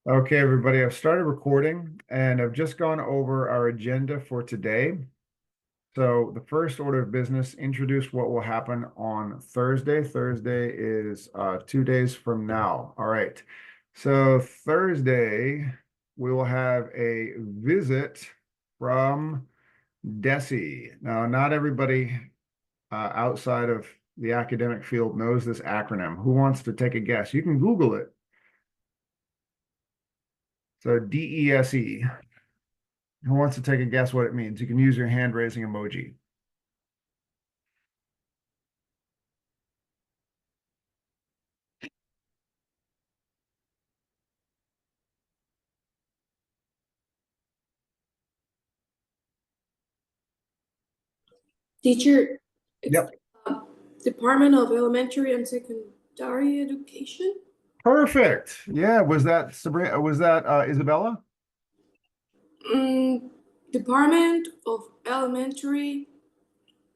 Okay, everybody, I've started recording and I've just gone over our agenda for today. So the first order of business, introduce what will happen on Thursday. Thursday is 2 days from now. All right. So Thursday, we will have a visit from DESE. Now, not everybody outside of the academic field knows this acronym. Who wants to take a guess? You can Google it. So DESE. Who wants to take a guess what it means? You can use your hand raising emoji. Teacher, it's Yep. Department of Elementary and Secondary Education. Perfect. Yeah. Was that Sabrina? Was that Isabella? Mm, Department of Elementary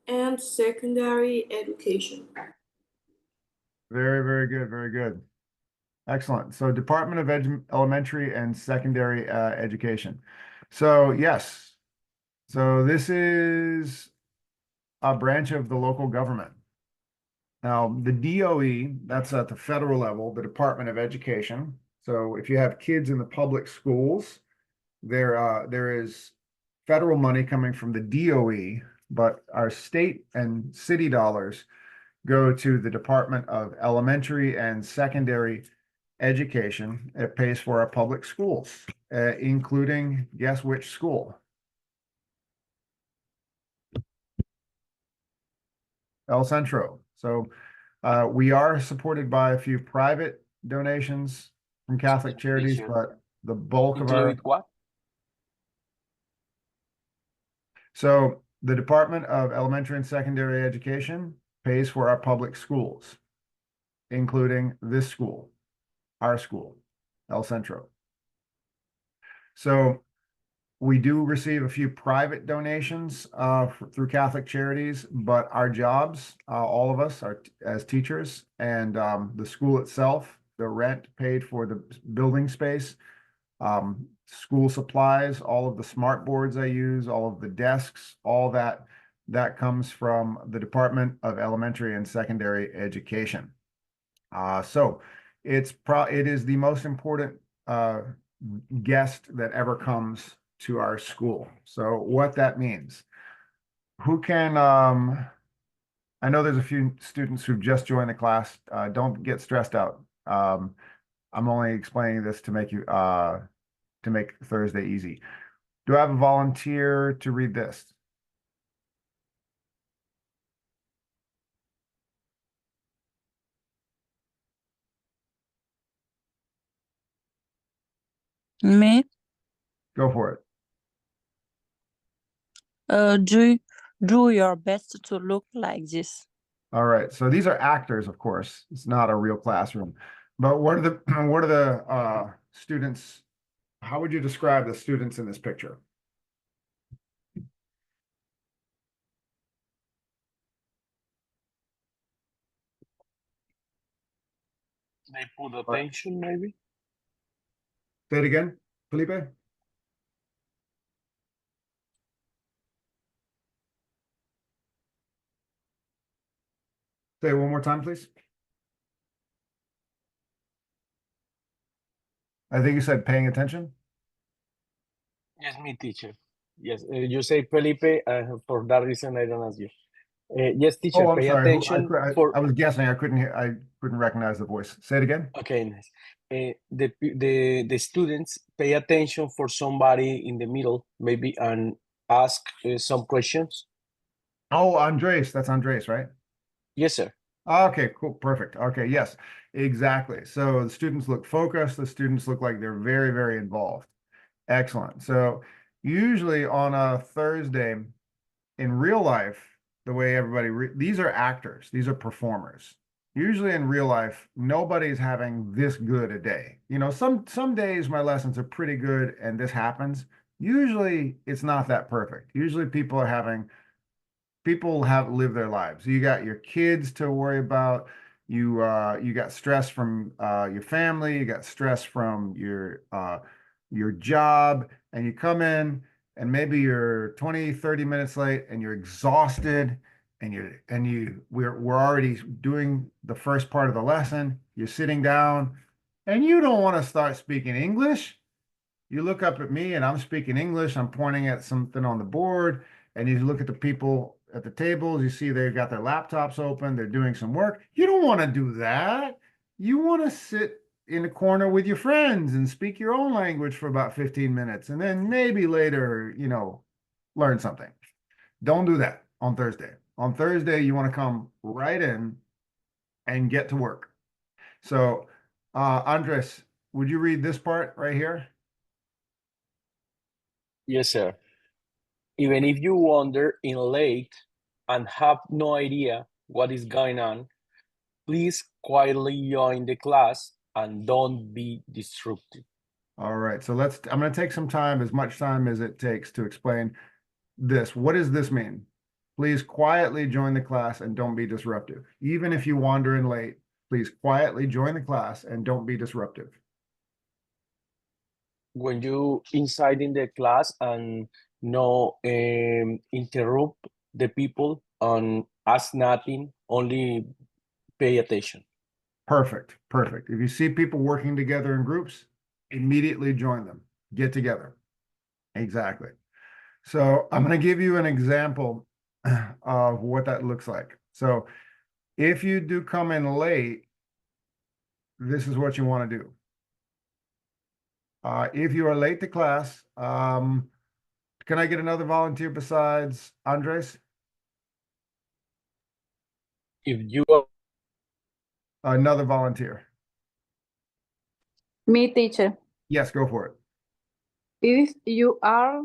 and Secondary Education. Very, very good. Very good. Excellent. So Department of Elementary and Secondary Education. So yes. So this is a branch of the local government. Now, the DOE, that's at the federal level, the Department of Education. So if you have kids in the public schools, there is federal money coming from the DOE, but our state and city dollars go to the Department of Elementary and Secondary Education. It pays for our public schools, including, guess which school? El Centro. So we are supported by a few private donations from Catholic charities, Teacher, but the bulk of our include what? So the Department of Elementary and Secondary Education pays for our public schools, including this school, our school, El Centro. So we do receive a few private donations through Catholic charities, but our jobs, all of us are as teachers, and the school itself, the rent paid for the building space, school supplies, all of the smart boards I use, all of the desks, all that comes from the Department of Elementary and Secondary Education. So it is the most important guest that ever comes to our school. So what that means, who can I know there's a few students who've just joined the class. Don't get stressed out. I'm only explaining this to make you to make Thursday easy. Do I have a volunteer to read this? Me, Go for it. do your best to look like this. All right. So these are actors, of course. It's not a real classroom. But what are the what are the students? How would you describe the students in this picture? They put All right. attention, maybe? Say it again, Felipe. Say it one more time, please. I think you said paying attention. Yes, me, teacher. Yes, you say Felipe, for that reason I don't ask you. Yes, teacher, Oh, I'm pay sorry. attention for. I was guessing. I couldn't recognize the voice. Say it again. Okay, nice. The students pay attention for somebody in the middle, maybe, and ask some questions. Oh, Andres. That's Andres, right? Yes, sir. Okay, cool. Perfect. Okay, yes, exactly. So the students look focused. The students look like they're very, very involved. Excellent. So usually on a Thursday in real life, the way these are actors, these are performers. Usually in real life, nobody's having this good a day. You know, some days my lessons are pretty good and this happens. Usually it's not that perfect. Usually people have lived their lives. You got your kids to worry about, you got stress from your family, you got stress from your job, and you come in and maybe you're 20, 30 minutes late and you're exhausted and we're already doing the first part of the lesson. You're sitting down and you don't want to start speaking English. You look up at me and I'm speaking English. I'm pointing at something on the board, and you look at the people at the tables. You see they've got their laptops open. They're doing some work. You don't want to do that. You want to sit in the corner with your friends and speak your own language for about 15 minutes, and then maybe later, learn something. Don't do that on Thursday. On Thursday, you want to come right in and get to work. So, Andres, would you read this part right here? Yes, sir. Even if you wander in late and have no idea what is going on, please quietly join the class and don't be disruptive. All right, so I'm going to take some time, as much time as it takes, to explain this. What does this mean? Please quietly join the class and don't be disruptive. Even if you wander in late, please quietly join the class and don't be disruptive. When you inside in the class and no interrupt the people and ask nothing, only pay attention. Perfect, perfect. If you see people working together in groups, immediately join them. Get together. Exactly. So I'm going to give you an example of what that looks like. So if you do come in late, this is what you want to do. If you are late to class, can I get another volunteer besides Andres? If you are Another volunteer. Me, teacher. Yes, go for it. If you are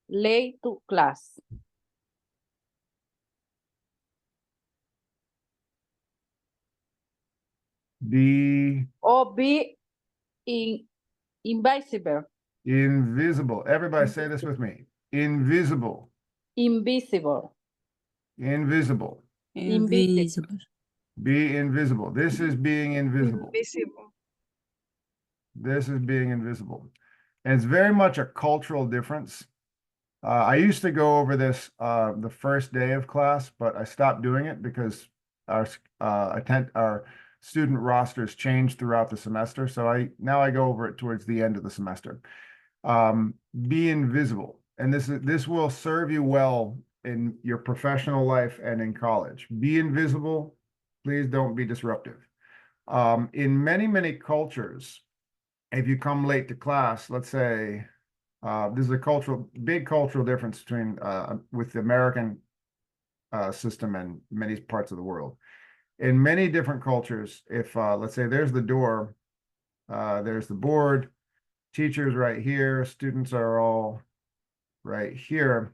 late to class, Be or be invisible, invisible. Everybody say this with me. Invisible. invisible, Invisible. invisible. Be invisible. This is being invisible. Invisible. This is being invisible. And it's very much a cultural difference. I used to go over this the first day of class, but I stopped doing it because our student rosters changed throughout the semester. So now I go over it towards the end of the semester. Be invisible. And this will serve you well in your professional life and in college. Be invisible. Please don't be disruptive. In many, many cultures, if you come late to class, let's say, this is a big cultural difference between with the American system and many parts of the world. In many different cultures, if let's say there's the door, there's the board, teachers right here, students are all right here.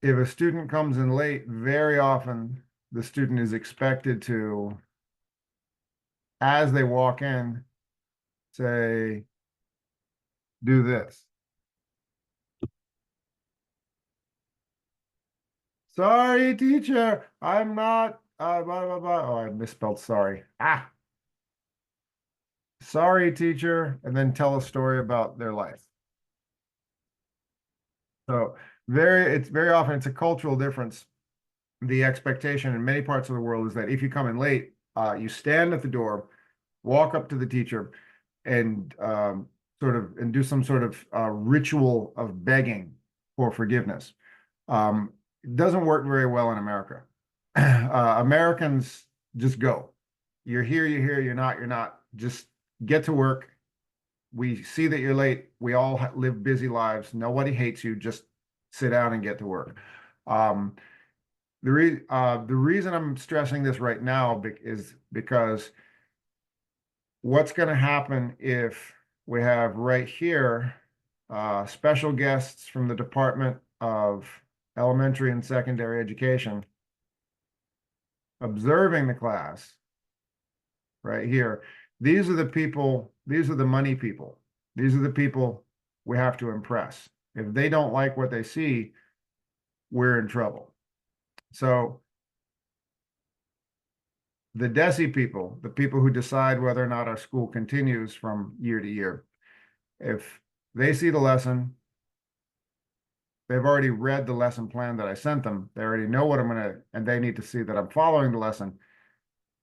If a student comes in late, very often the student is expected to, as they walk in, say, do this. Sorry, teacher, I'm not, blah, blah, blah. Oh, I misspelled sorry. Sorry, teacher, and then tell a story about their life. So it's very often, it's a cultural difference. The expectation in many parts of the world is that if you come in late, you stand at the door, walk up to the teacher, and do some sort of ritual of begging for forgiveness. It doesn't work very well in America. Americans just go. You're here, you're not. Just get to work. We see that you're late. We all live busy lives. Nobody hates you. Just sit down and get to work. The reason I'm stressing this right now is because what's going to happen if we have right here special guests from the Department of Elementary and Secondary Education observing the class right here. These are the people, these are the money people. These are the people we have to impress. If they don't like what they see, we're in trouble. So the DESI people, the people who decide whether or not our school continues from year to year, if they see the lesson, they've already read the lesson plan that I sent them. They already know what I'm going to, and they need to see that I'm following the lesson.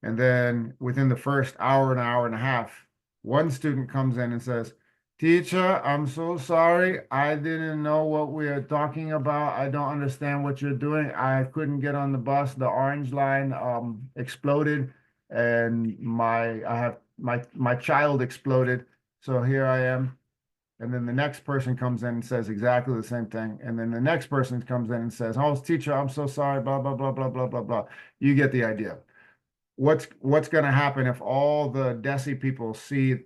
And then within the first hour, an hour and a half, one student comes in and says, "Teacher, I'm so sorry. I didn't know what we are talking about. I don't understand what you're doing. I couldn't get on the bus. The orange line exploded and my child exploded. So here I am." And then the next person comes in and says exactly the same thing. And then the next person comes in and says, "Oh, teacher, I'm so sorry, blah, blah, blah, blah, blah, blah, blah." You get the idea. What's going to happen if all the DESI people see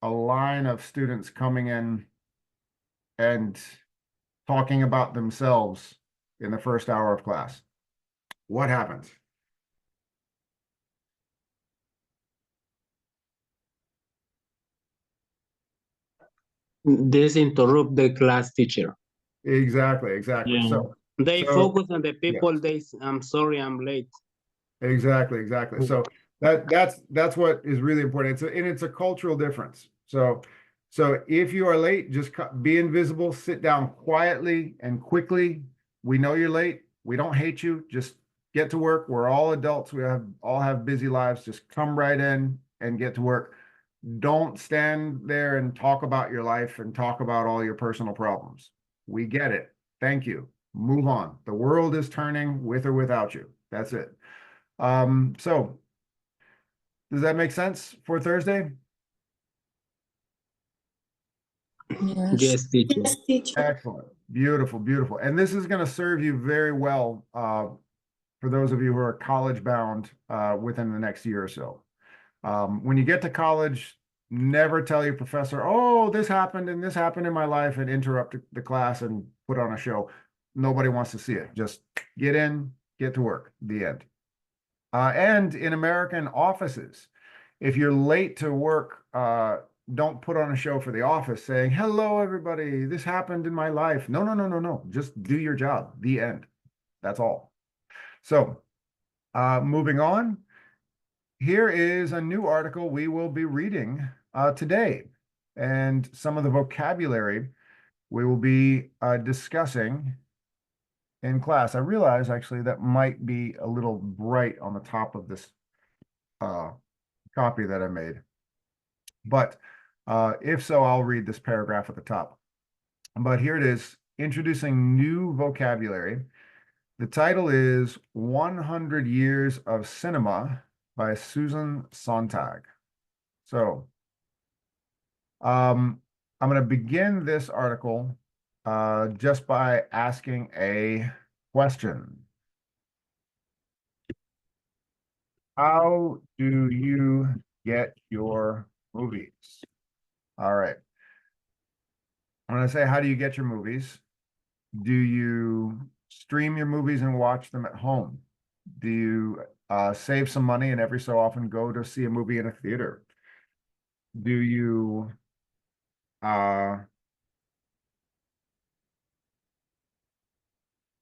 a line of students coming in and talking about themselves in the first hour of class? What happens? This interrupt the class teacher. Exactly. Yeah. So They so- focus on the people. I'm sorry, I'm late. exactly. So that's what is really important. It's a cultural difference. So if you are late, just be invisible, sit down quietly and quickly. We know you're late. We don't hate you. Just get to work. We're all adults. We all have busy lives. Just come right in and get to work. Don't stand there and talk about your life and talk about all your personal problems. We get it. Thank you. Move on. The world is turning with or without you. That's it. So does that make sense for Thursday? Yes. Yes, teacher. Yes, teacher. Excellent. Beautiful, beautiful. And this is going to serve you very well for those of you who are college bound within the next year or so. When you get to college, never tell your professor, "Oh, this happened and this happened in my life," and interrupt the class and put on a show. Nobody wants to see it. Just get in, get to work, the end. And in American offices, if you're late to work, don't put on a show for the office saying, "Hello, everybody, this happened in my life." No, no, no, no, no. Just do your job, the end. That's all. So moving on. Here is a new article we will be reading today, and some of the vocabulary we will be discussing in class. I realize actually that might be a little bright on the top of this copy that I made, but if so, I'll read this paragraph at the top. But here it is, introducing new vocabulary. The title is 100 Years of Cinema by Susan Sontag. So I'm going to begin this article just by asking a question. How do you get your movies? All right. I'm going to say, how do you get your movies? Do you stream your movies and watch them at home? Do you save some money and every so often go to see a movie in a theater? Do you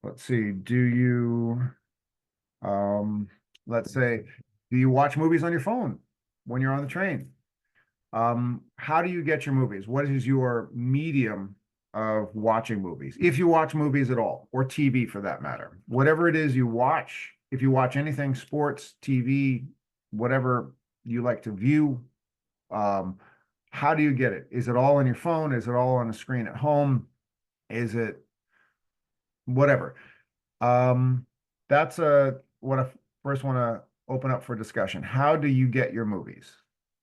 let's see, do you let's say, do you watch movies on your phone when you're on the train? How do you get your movies? What is your medium of watching movies? If you watch movies at all, or TV for that matter, whatever it is you watch, if you watch anything, sports, TV, whatever you like to view, how do you get it? Is it all on your phone? Is it all on a screen at home? Is it whatever? That's what I first want to open up for discussion. How do you get your movies?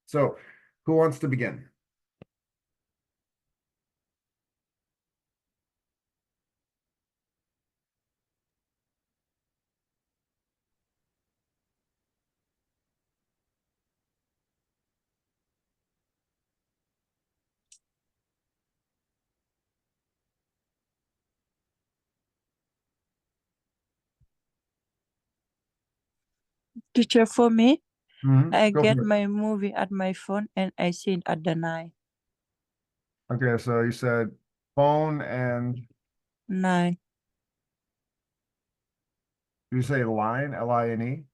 So who wants to begin? Teacher, for me, I Go get for it. my movie at my phone and I see it at the night. Okay, so you said phone and Nine. you say line, Line?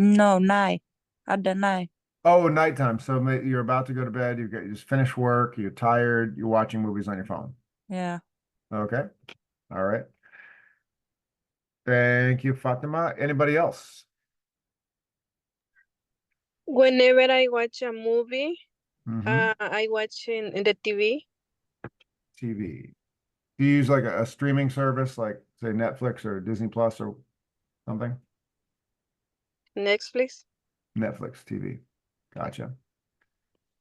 No, night. At the night. Oh, nighttime. So you're about to go to bed. You just finished work. You're tired. You're watching movies on your phone. Yeah. Okay. All right. Thank you, Fatima. Anybody else? Whenever I watch a movie, Mm-hmm. I watch in the TV. TV. Do you use like a streaming service like say Netflix or Disney Plus or something? Netflix. Netflix TV. Gotcha.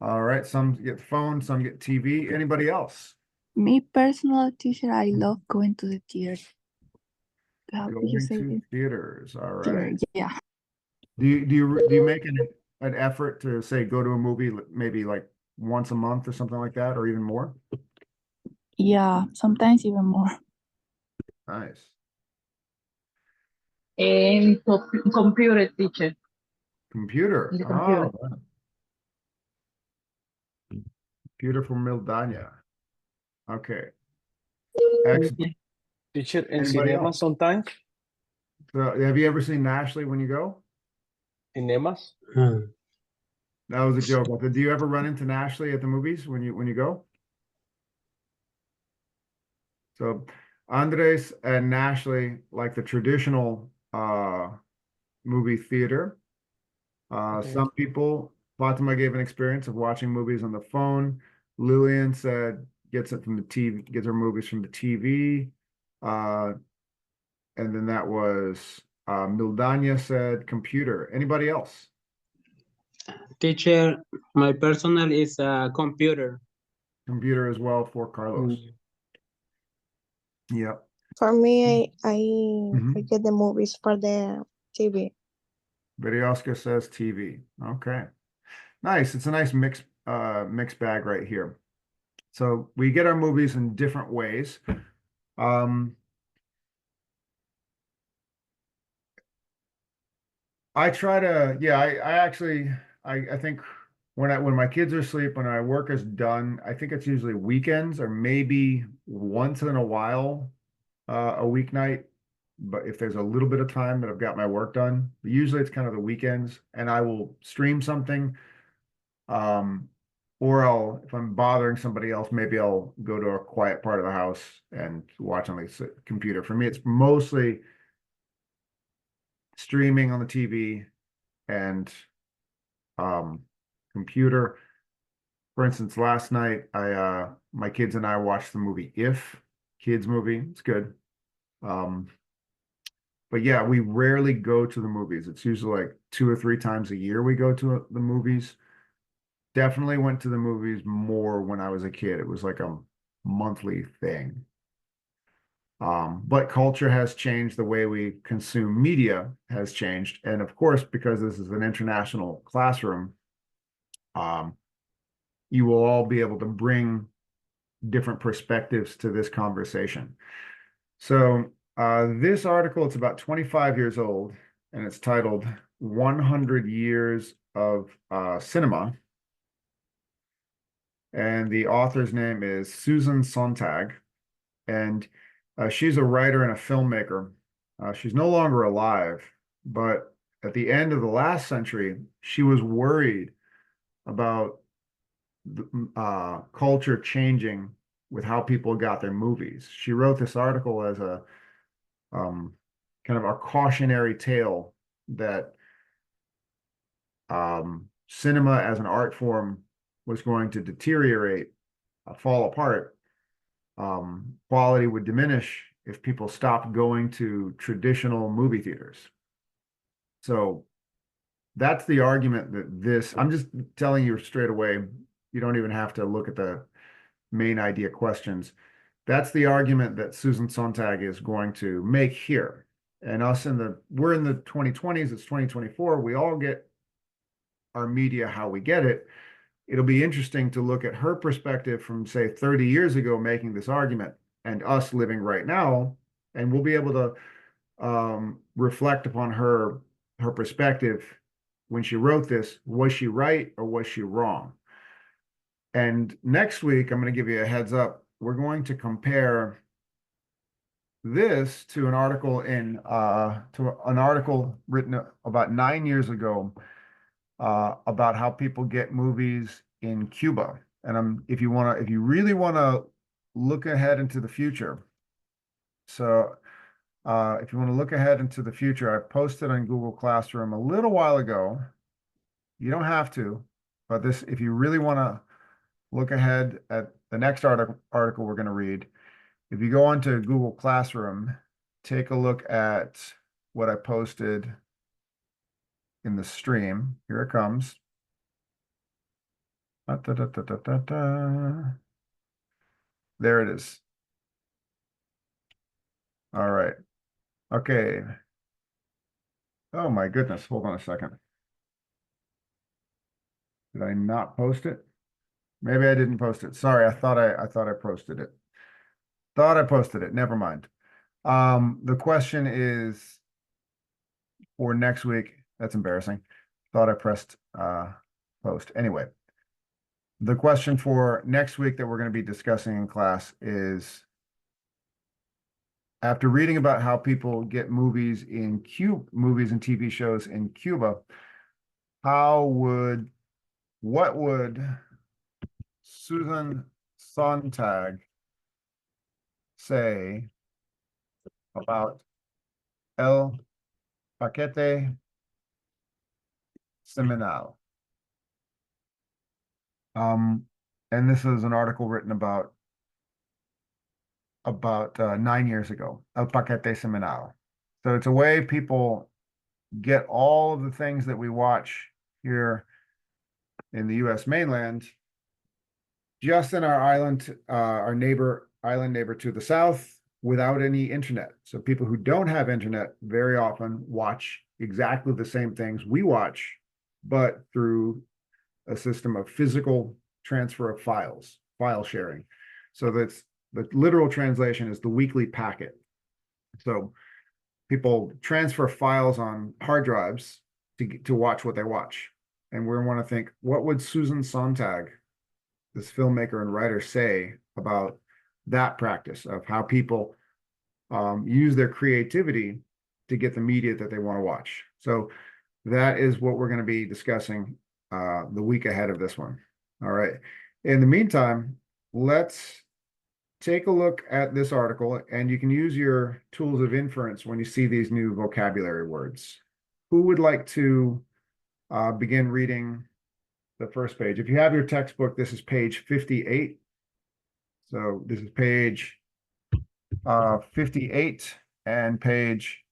All right. Some get phone, some get TV. Anybody else? Me personal teacher, I love going to the theater. How could you Going say to it? theaters. All Theater, right. yeah. Do you make an effort to say go to a movie maybe like once a month or something like that, or even more? Yeah, sometimes even more. Nice. And computer teacher. Computer. The computer. Oh, wow. Computer for Mildanya. Okay. Excellent. Teacher, in Anybody cinema else? sometimes? So have you ever seen Ashley when you go? Cinemas? That was a joke. I said, do you ever run into Ashley at the movies when you go? So Andres and Ashley like the traditional movie theater. Okay. Some people, Fatima gave an experience of watching movies on the phone. Lillian said gets it from the TV, gets her movies from the TV. And then that was Mildanya said computer. Anybody else? Teacher, my personal is a computer. Computer as well for Carlos. Mm. Yep. For me, I Mhm. get the movies for the TV. Vidyaska says TV. Okay. Nice. It's a nice mixed bag right here. So we get our movies in different ways. I try to, yeah, I actually, I think when my kids are asleep, when my work is done, I think it's usually weekends or maybe once in a while, a weeknight. But if there's a little bit of time that I've got my work done, usually it's kind of the weekends, and I will stream something. Or if I'm bothering somebody else, maybe I'll go to a quiet part of the house and watch on the computer. For me, it's mostly streaming on the TV and computer. For instance, last night my kids and I watched the movie If, kids movie. It's good. But yeah, we rarely go to the movies. It's usually like 2 or 3 times a year we go to the movies. Definitely went to the movies more when I was a kid. It was like a monthly thing. But culture has changed, the way we consume media has changed. And of course, because this is an international classroom, you will all be able to bring different perspectives to this conversation. So this article, it's about 25 years old, and it's titled 100 Years of Cinema. And the author's name is Susan Sontag. And she's a writer and a filmmaker. She's no longer alive, but at the end of the last century, she was worried about culture changing with how people got their movies. She wrote this article as a kind of a cautionary tale that cinema as an art form was going to deteriorate, fall apart. Quality would diminish if people stopped going to traditional movie theaters. So that's the argument that I'm just telling you straight away, you don't even have to look at the main idea questions. That's the argument that Susan Sontag is going to make here. And we're in the 2020s, it's 2024, we all get our media how we get it. It'll be interesting to look at her perspective from, say, 30 years ago making this argument and us living right now, and we'll be able to reflect upon her perspective when she wrote this. Was she right or was she wrong? And next week, I'm going to give you a heads up. We're going to compare this to an article written about 9 years ago about how people get movies in Cuba. And if you really want to look ahead into the future, so if you want to look ahead into the future, I posted on Google Classroom a little while ago. You don't have to, but if you really want to look ahead at the next article we're going to read, if you go onto Google Classroom, take a look at what I posted in the stream. Here it comes. There it is. All right. Okay. Oh my goodness. Hold on a second. Did I not post it? Maybe I didn't post it. Sorry, I thought I posted it. Thought I posted it. Never mind. The question is for next week. That's embarrassing. Thought I pressed post. Anyway, the question for next week that we're going to be discussing in class is, after reading about how people get movies and TV shows in Cuba, what would Susan Sontag say about El Paquete Seminal? And this is an article written about 9 years ago, El Paquete Seminal. So it's a way people get all of the things that we watch here in the U.S. mainland just in our island, island neighbor to the south, without any internet. So people who don't have internet very often watch exactly the same things we watch, but through a system of physical transfer of file sharing. So that's the literal translation is the weekly packet. So people transfer files on hard drives to watch what they watch. And we want to think, what would Susan Sontag, this filmmaker and writer, say about that practice of how people use their creativity to get the media that they want to watch? So that is what we're going to be discussing the week ahead of this one. All right. In the meantime, let's take a look at this article, and you can use your tools of inference when you see these new vocabulary words. Who would like to begin reading the first page? If you have your textbook, this is page 58. So this is page 58 and page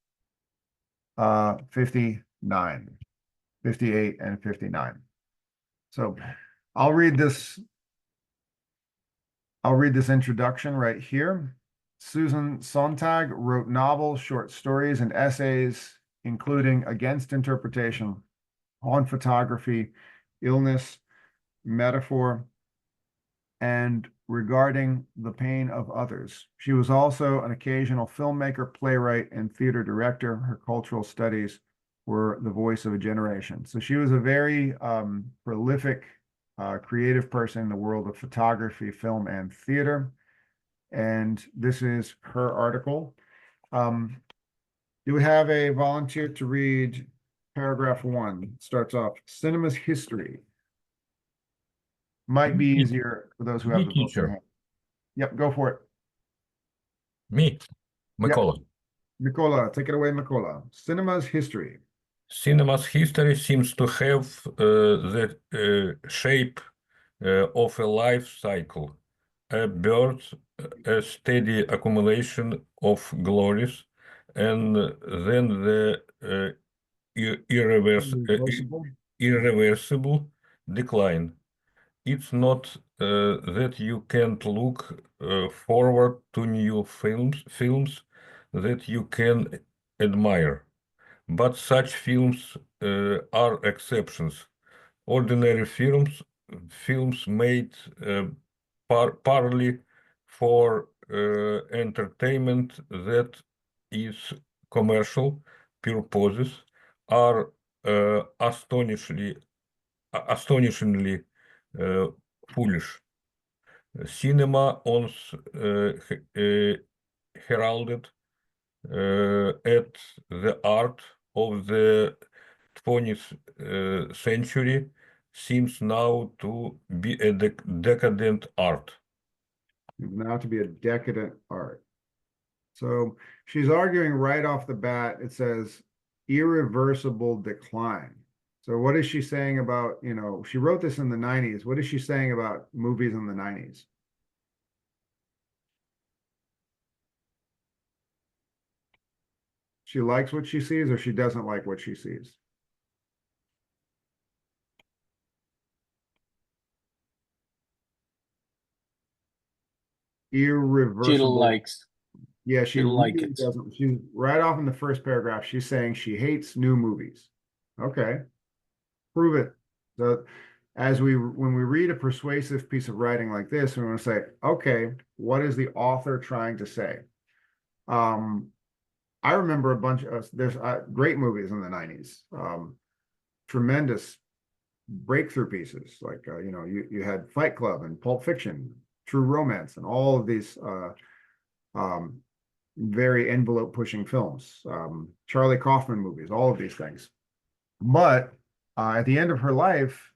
59. 58 and 59. So I'll read this introduction right here. Susan Sontag wrote novels, short stories, and essays, including Against Interpretation, On Photography, Illness, Metaphor, and Regarding the Pain of Others. She was also an occasional filmmaker, playwright, and theater director. Her cultural studies were the voice of a generation. So she was a very prolific, creative person in the world of photography, film, and theater. And this is her article. Do we have a volunteer to read paragraph 1? It starts off, cinema's history. Might be easier for those who have the book in teacher. hand. Yep, go for it. Me, Mykola. Mykola, take it away, Mykola. Cinema's history. Cinema's history seems to have the shape of a life cycle, a birth, a steady accumulation of glories, and then the irreversible decline. It's not that you can't look forward to new films that you can admire, but such films are exceptions. Ordinary films made partly for entertainment that is commercial purposes, are astonishingly foolish. Cinema once heralded at the art of the 20th century seems now to be a decadent art. Now to be a decadent art. So she's arguing right off the bat, it says irreversible decline. So what is she saying about, you know, she wrote this in the 90s. What is she saying about movies in the 90s? She likes what she sees or she doesn't like what she sees? She Irreversible. likes. Yeah, she She like really it. doesn't. She's right off in the first paragraph. She's saying she hates new movies. Okay, prove it. So, when we read a persuasive piece of writing like this, we want to say, okay, what is the author trying to say? I remember a bunch of there's great movies in the 90s. Tremendous breakthrough pieces like you know you had Fight Club and Pulp Fiction, True Romance, and all of these very envelope pushing films, Charlie Kaufman movies, all of these things. But at the end of her life,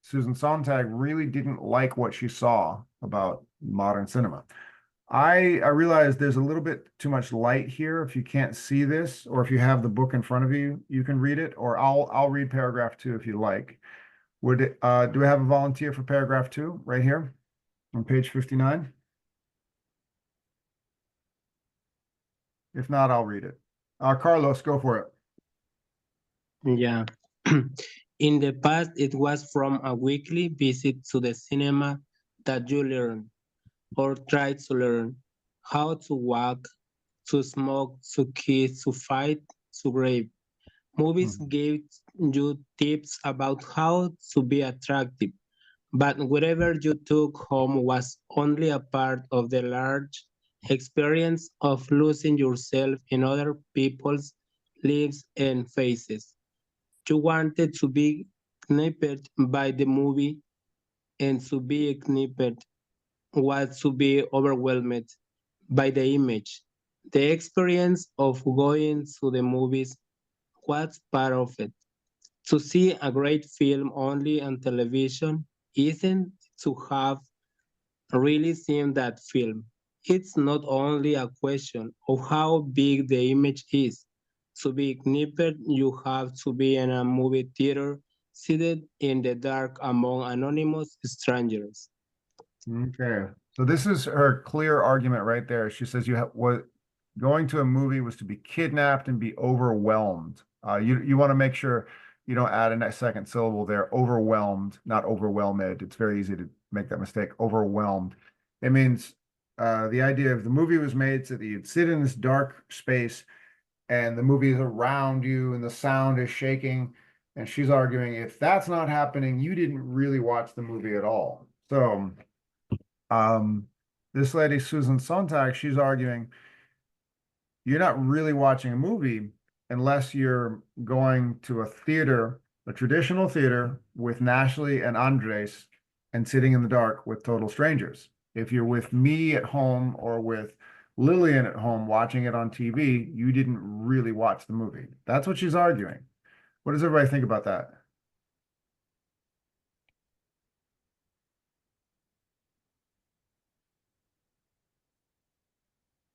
Susan Sontag really didn't like what she saw about modern cinema. I realize there's a little bit too much light here. If you can't see this, or if you have the book in front of you, you can read it, or I'll read paragraph 2 if you like. Do we have a volunteer for paragraph 2 right here on page 59? If not, I'll read it. Carlos, go for it. Yeah. In the past, it was from a weekly visit to the cinema that you learn or try to learn how to walk, to smoke, to kiss, to fight, to rape. Movies gave you tips about how to be attractive, but whatever you took home was only a part of the large experience of losing yourself in other people's lives and faces. You wanted to be knipped by the movie, and to be knipped was to be overwhelmed by the image. The experience of going to the movies was part of it. To see a great film only on television isn't to have really seen that film. It's not only a question of how big the image is. To be knipped, you have to be in a movie theater, seated in the dark among anonymous strangers. Okay, so this is her clear argument right there. She says what going to a movie was to be kidnapped and be overwhelmed. You want to make sure you don't add a second syllable there. Overwhelmed, not overwhelmed. It's very easy to make that mistake. Overwhelmed. It means the idea of the movie was made so that you'd sit in this dark space and the movie is around you and the sound is shaking. And she's arguing if that's not happening, you didn't really watch the movie at all. So this lady, Susan Sontag, she's arguing you're not really watching a movie unless you're going to a theater, a traditional theater with Nashley and Andres and sitting in the dark with total strangers. If you're with me at home or with Lillian at home watching it on TV, you didn't really watch the movie. That's what she's arguing. What does everybody think about that?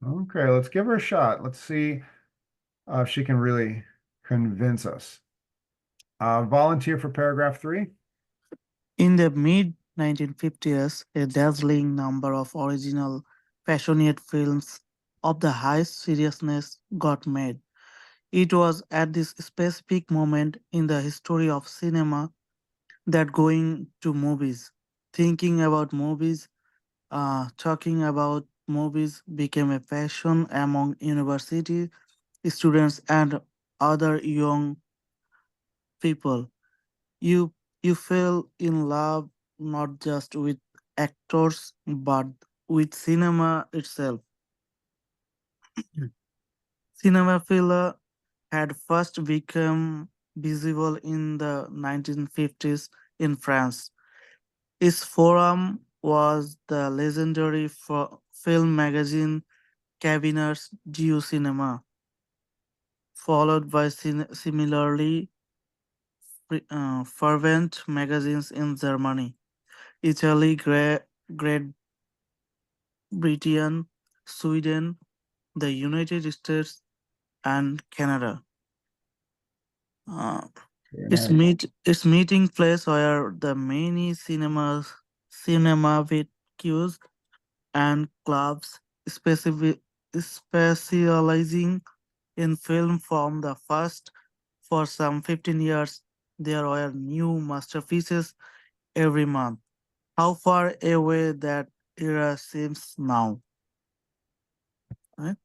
Okay, let's give her a shot. Let's see if she can really convince us. Volunteer for paragraph 3. In the mid 1950s, a dazzling number of original, passionate films of the highest seriousness got made. It was at this specific moment in the history of cinema that going to movies, thinking about movies, talking about movies became a passion among university students and other young people. You you fell in love not just with actors but with cinema itself. Cinema had first become visible in the 1950s in France. Its forum was the legendary film magazine Cabinets du Cinéma. followed by similarly fervent magazines in Germany, Italy, Great Britain, Sweden, the United States, and Canada. Uh, its meeting place where the many cinema with queues and clubs specializing in film from the first for some 15 years. There were new masterpieces every month. How far away that era seems now. Right?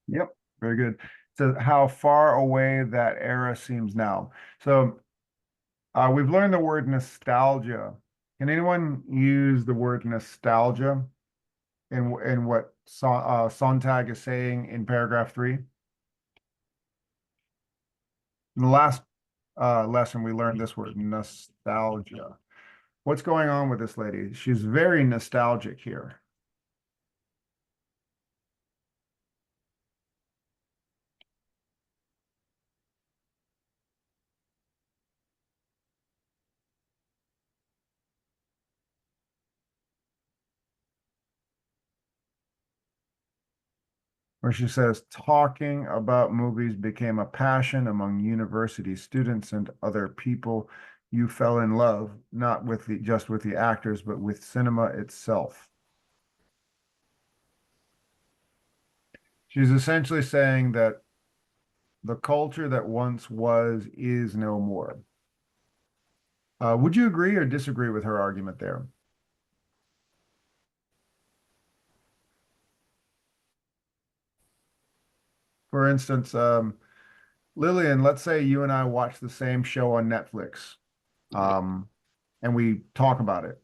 Yep, very good. So how far away that era seems now. So we've learned the word nostalgia. Can anyone use the word nostalgia in what Sontag is saying in paragraph 3? In the last lesson, we learned this word, nostalgia. What's going on with this lady? She's very nostalgic here. Where she says, talking about movies became a passion among university students and other people. You fell in love, not with just with the actors, but with cinema itself. She's essentially saying that the culture that once was is no more. Would you agree or disagree with her argument there? For instance, Lillian, let's say you and I watch the same show on Netflix, and we talk about it.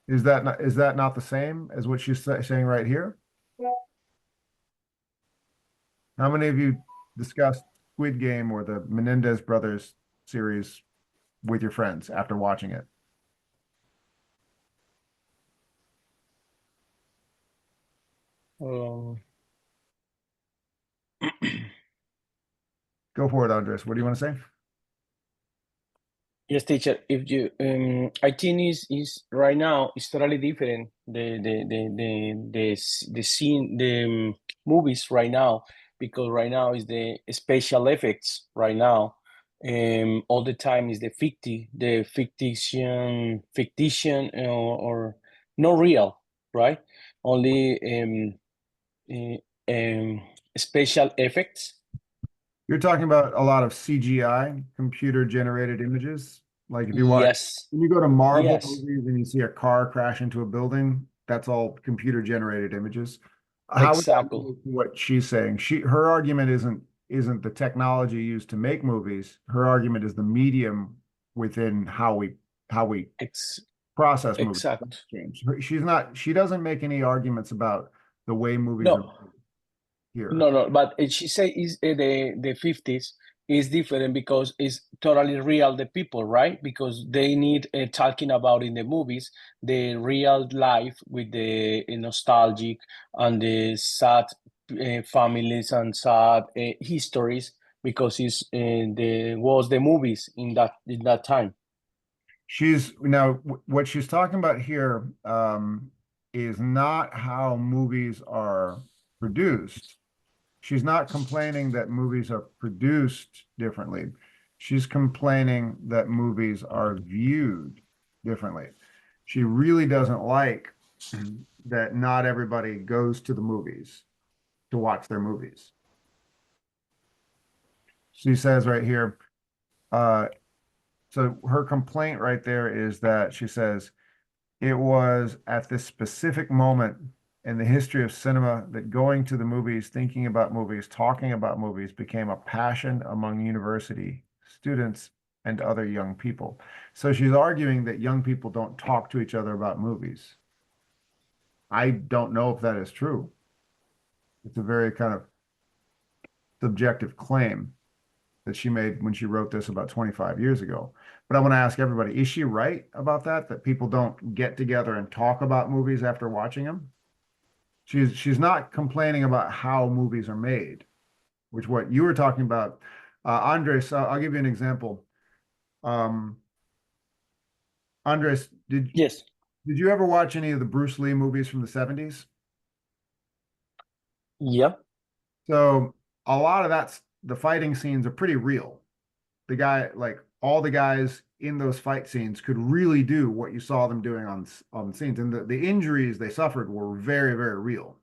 Is that not the same as what she's saying right here? How many of you discussed Squid Game or the Menendez Brothers series with your friends after watching it? Go for it, Andres. What do you want to say? Yes, teacher. If you, I think is right now it's totally different. The scene, the movies right now, because right now is the special effects right now. All the time is the fictitious, or not real, right? Only special effects. You're talking about a lot of CGI, computer generated images. Like if you watch, Yes. when you go to Marvel Yes. movies and you see a car crash into a building, that's all computer generated images. How would that Exactly. relate to what she's saying? Her argument isn't the technology used to make movies. Her argument is the medium within how we process movies. Exact. She doesn't make any arguments about the way movies are No. made here. No, but she say is the 50s is different because it's totally real the people, right? Because they need talking about in the movies the real life with the nostalgic and the sad families and sad histories, because it's was the movies in that time. What she's talking about here is not how movies are produced. She's not complaining that movies are produced differently. She's complaining that movies are viewed differently. She really doesn't like that not everybody goes to the movies to watch their movies. She says right here, so her complaint right there is that she says, it was at this specific moment in the history of cinema that going to the movies, thinking about movies, talking about movies became a passion among university students and other young people. So she's arguing that young people don't talk to each other about movies. I don't know if that is true. It's a very kind of subjective claim that she made when she wrote this about 25 years ago. But I want to ask everybody, is she right about that people don't get together and talk about movies after watching them? She's not complaining about how movies are made. which what you were talking about. Andres, I'll give you an example. Andres, Yes. did you ever watch any of the Bruce Lee movies from the 70s? Yeah. So a lot of the fighting scenes are pretty real. The guy, like all the guys in those fight scenes could really do what you saw them doing on scenes. And the injuries they suffered were very, very real.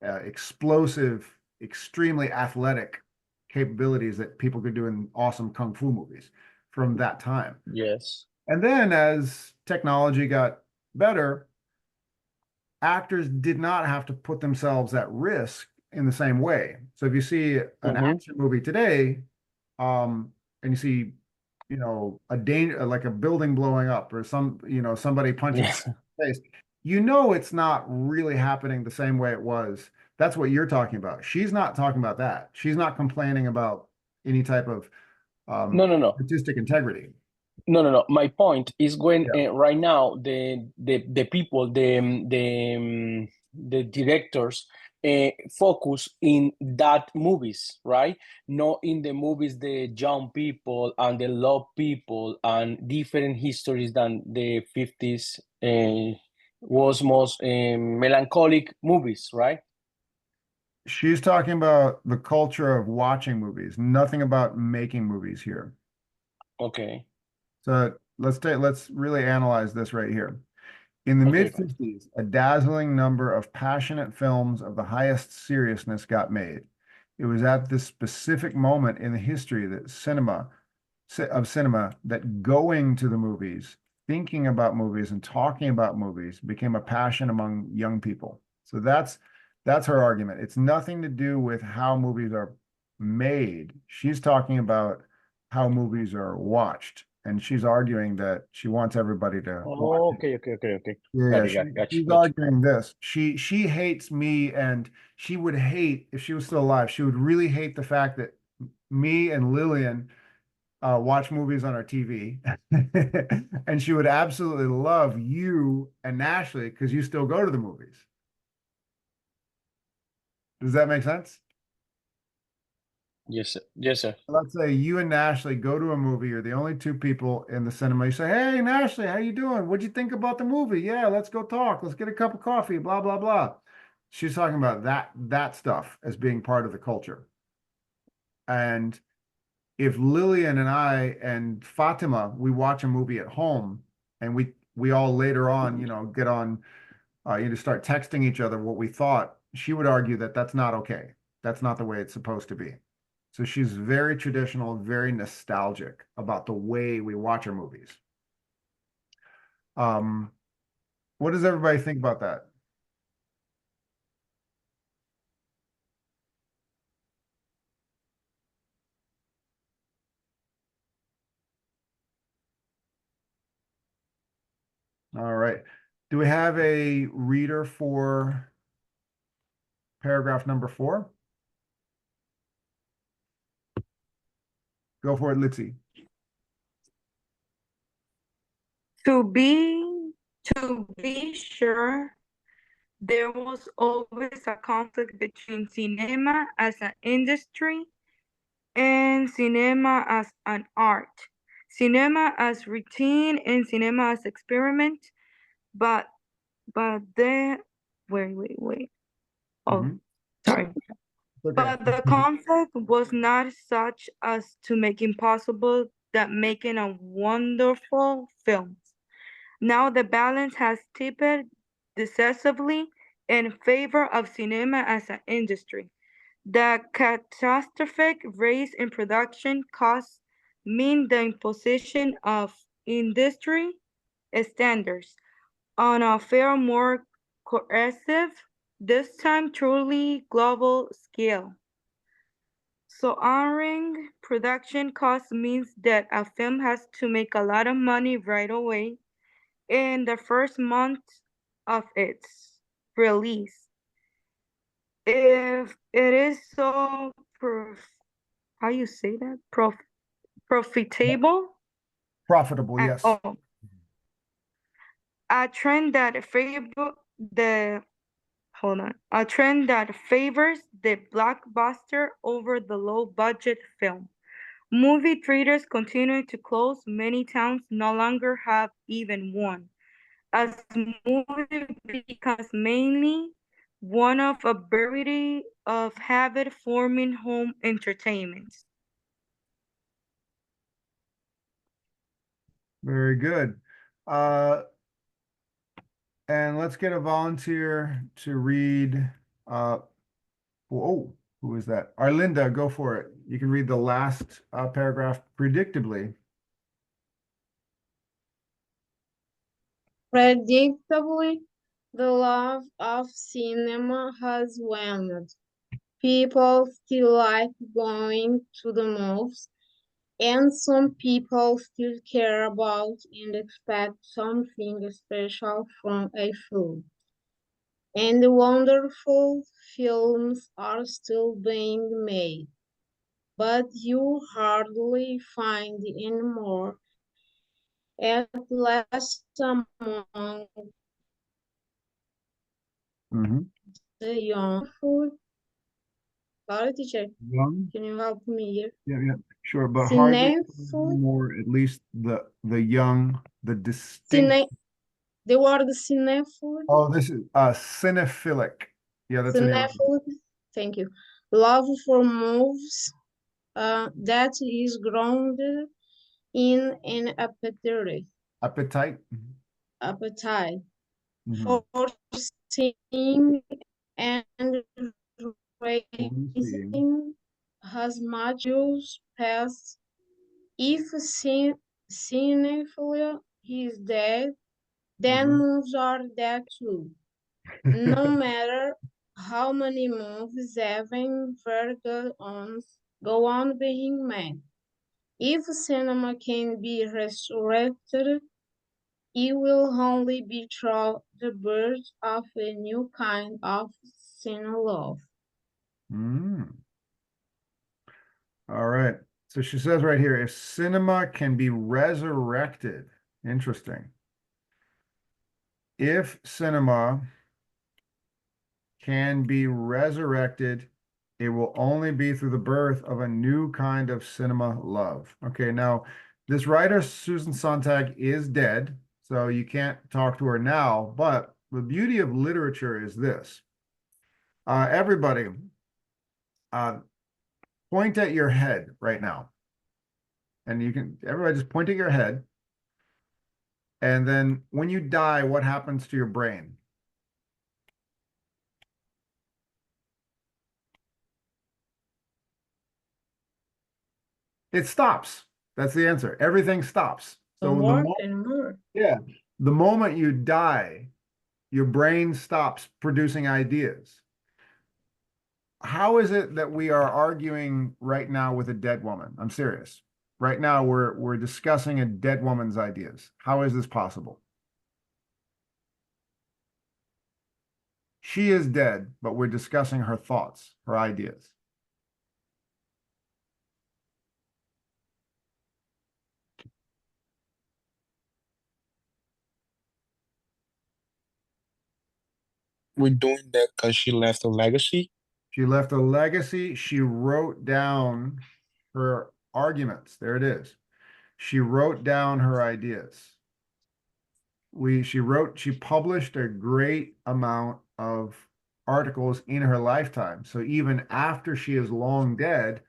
Explosive, extremely athletic capabilities that people could do in awesome kung fu movies from that time. Yes. And then as technology got better, actors did not have to put themselves at risk in the same way. So if you see an action movie today, and you see, you know, a danger, like a building blowing up or somebody punching Yes. in the face, you know, it's not really happening the same way it was. That's what you're talking about. She's not talking about that. She's not complaining about any type of No. artistic integrity. No. My point is when Yeah. right now the people, the directors focus in that movies, right? Not in the movies the young people and the love people and different histories than the 50s was most melancholic movies, right? She's talking about the culture of watching movies, nothing about making movies here. Okay. So let's really analyze this right here. In the Okay. mid-50s, a dazzling number of passionate films of the highest seriousness got made. It was at this specific moment in the history that cinema that going to the movies, thinking about movies and talking about movies became a passion among young people. So that's her argument. It's nothing to do with how movies are made. She's talking about how movies are watched. And she's arguing that she wants everybody to watch it. Okay. Yeah, she's Got you. arguing this. She hates me, and she would hate, if she was still alive, she would really hate the fact that me and Lillian watch movies on our TV. And she would absolutely love you and Ashley because you still go to the movies. Does that make sense? Yes, sir. Yes, sir. Let's say you and Ashley go to a movie. You're the only two people in the cinema. You say, "Hey, Ashley, how you doing? What'd you think about the movie? Yeah, let's go talk. Let's get a cup of coffee, blah, blah, blah." She's talking about that stuff as being part of the culture. And if Lillian and I and Fatima, we watch a movie at home and we all later on, get on, start texting each other what we thought, she would argue that that's not okay. That's not the way it's supposed to be. So she's very traditional, very nostalgic about the way we watch our movies. What does everybody think about that? All right. Do we have a reader for paragraph number 4? Go for it, Litzy. To be sure, there was always a conflict between cinema as an industry and cinema as an art. Cinema as routine and cinema as experiment, but then wait. Oh, sorry. Okay. But the conflict was not such as to make impossible that making a wonderful film. Now the balance has tipped decisively in favor of cinema as an industry. The catastrophic rise in production costs mean the imposition of industry standards on a far more coercive, this time truly global scale. So honoring production costs means that a film has to make a lot of money right away in the first month of its release. If it is so, how you say that? Profitable? Profitable, yes. A trend that favor the hold on, a trend that favors the blockbuster over the low-budget film. Movie theaters continue to close. Many towns no longer have even one, as movie becomes mainly one of a variety of habit-forming home entertainments. Very good. And let's get a volunteer to read. Oh, who is that? Arlinda, go for it. You can read the last paragraph predictably. Predictably, the love of cinema has waned. People still like going to the movies, and some people still care about and expect something special from a film. And wonderful films are still being made, but you hardly find any more, at least among the young food. Sorry, teacher. Young? Can you help me here? Yeah, sure, but hardly Cinefood. more, at least the young, the distinct. Cine. The word cinefood. Oh, this is cinephilic. Yeah, that's an Cinefood. Thank you. Love for movies. That is grounded in an appetite. appetite. Appetite Mhm. for seeing and Seeing. raising has much use past. If cinephilia is dead, then movies are dead too. No matter how many movies ever go on being made. If cinema can be resurrected, it will only be through the birth of a new kind of cinema love. All right. So she says right here, if cinema can be resurrected, interesting. If cinema can be resurrected, it will only be through the birth of a new kind of cinema love. Okay, now this writer, Susan Sontag, is dead, so you can't talk to her now, but the beauty of literature is this. Everybody, point at your head right now. And everybody just point at your head. And then when you die, what happens to your brain? It stops. That's the answer. Everything stops. So the moment you die, your brain stops producing ideas. How is it that we are arguing right now with a dead woman? I'm serious. Right now, we're discussing a dead woman's ideas. How is this possible? She is dead, but we're discussing her thoughts, her ideas. We're doing that because she left a legacy. She left a legacy. She wrote down her arguments. There it is. She wrote down her ideas. She published a great amount of articles in her lifetime. So even after she is long dead,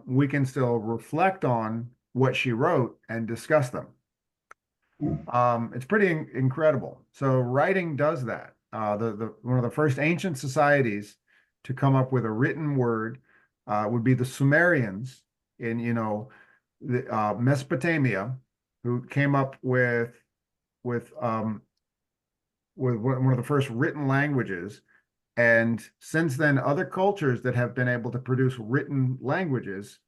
we can still reflect on what she wrote and discuss them. It's pretty incredible. So writing does that. One of the first ancient societies to come up with a written word would be the Sumerians in Mesopotamia, who came up with one of the first written languages. And since then, other cultures that have been able to produce written languages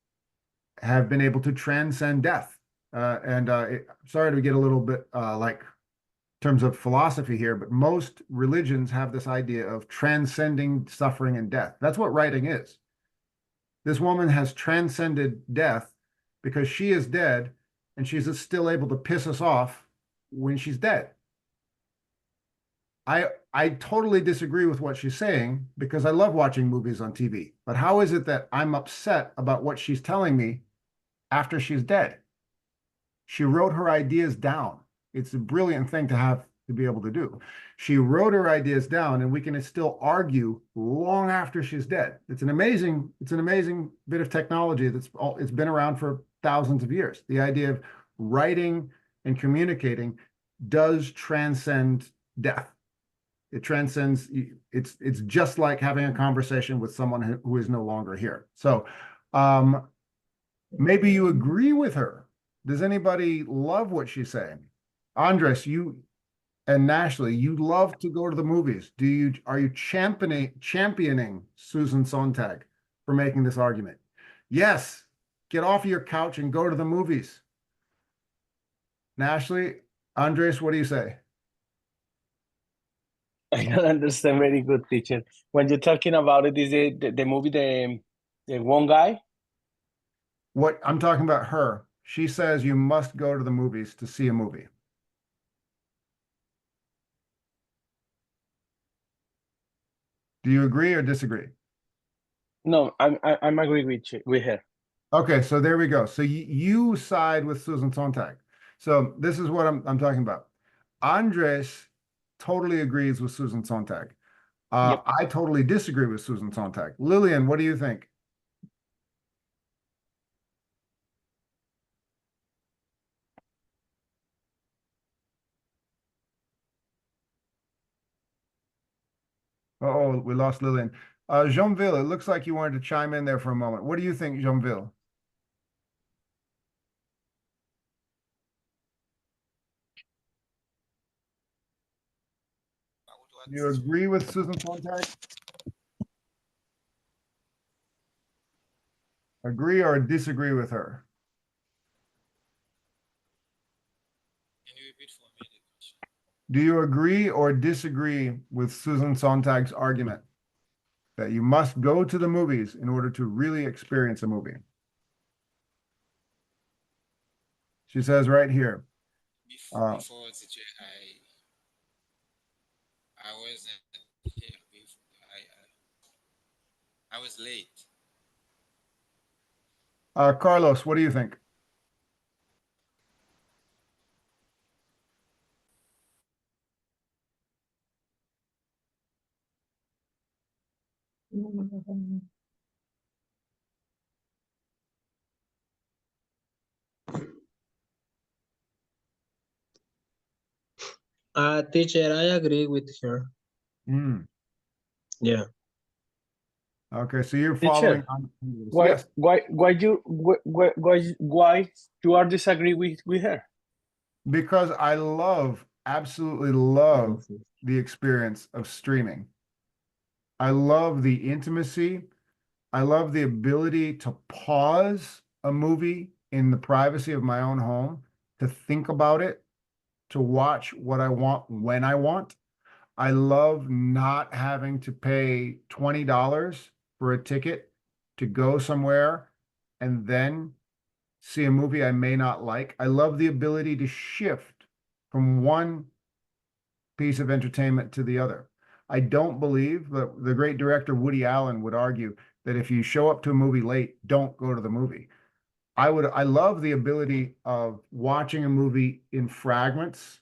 have been able to transcend death. Sorry to get a little bit like in terms of philosophy here, but most religions have this idea of transcending suffering and death. That's what writing is. This woman has transcended death because she is dead and she's still able to piss us off when she's dead. I totally disagree with what she's saying because I love watching movies on TV. But how is it that I'm upset about what she's telling me after she's dead? She wrote her ideas down. It's a brilliant thing to have to be able to do. She wrote her ideas down, and we can still argue long after she's dead. It's an amazing bit of technology it's been around for thousands of years. The idea of writing and communicating does transcend death. It transcends, it's just like having a conversation with someone who is no longer here. So maybe you agree with her. Does anybody love what she's saying? Andres, you and Nashley, you love to go to the movies. Are you championing Susan Sontag for making this argument? Yes, get off of your couch and go to the movies. Nashley, Andres, what do you say? I don't understand very good, teacher. When you're talking about it, is it the movie the one guy? What I'm talking about her. She says you must go to the movies to see a movie. Do you agree or disagree? No, I'm agree with her. Okay, so there we go. So you side with Susan Sontag. So this is what I'm talking about. Andres totally agrees with Susan Sontag. Yep. I totally disagree with Susan Sontag. Lillian, what do you think? Oh, we lost Lillian. Jeanville, it looks like you wanted to chime in there for a moment. What do you think, Jeanville? Do you agree with Susan Sontag? Agree or disagree with her? Can you repeat for me the question? Do you agree or disagree with Susan Sontag's argument that you must go to the movies in order to really experience a movie? She says right here. Before teacher, I wasn't here before. I was late. Carlos, what do you think? Teacher, I agree with her. Yeah. Okay, so you're following. Teacher, why you are disagree with her? Because I absolutely love the experience of streaming. I love the intimacy. I love the ability to pause a movie in the privacy of my own home, to think about it, to watch what I want when I want. I love not having to pay $20 for a ticket to go somewhere and then see a movie I may not like. I love the ability to shift from one piece of entertainment to the other. I don't believe that the great director Woody Allen would argue that if you show up to a movie late, don't go to the movie. I love the ability of watching a movie in fragments,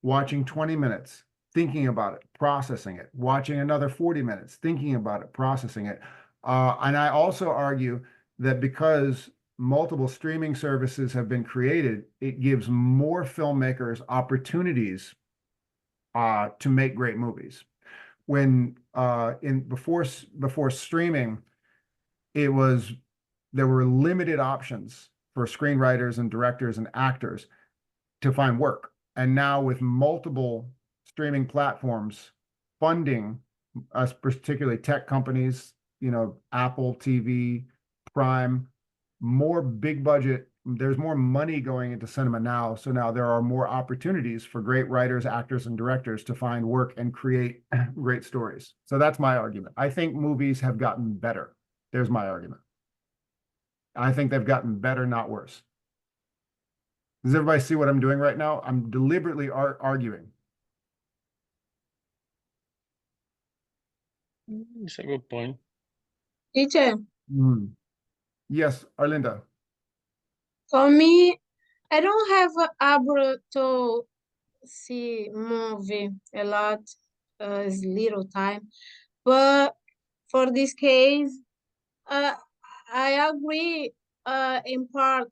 watching 20 minutes, thinking about it, processing it, watching another 40 minutes, thinking about it, processing it. And I also argue that because multiple streaming services have been created, it gives more filmmakers opportunities to make great movies. When before streaming, there were limited options for screenwriters and directors and actors to find work. And now with multiple streaming platforms funding us, particularly tech companies, Apple TV, Prime, more big budget, there's more money going into cinema now. So now there are more opportunities for great writers, actors, and directors to find work and create great stories. So that's my argument. I think movies have gotten better. There's my argument. I think they've gotten better, not worse. Does everybody see what I'm doing right now? I'm deliberately arguing. It's a good point. Teacher, Yes, Arlinda. for me, I don't have able to see movie a lot, it's little time. But for this case, uh, I agree in part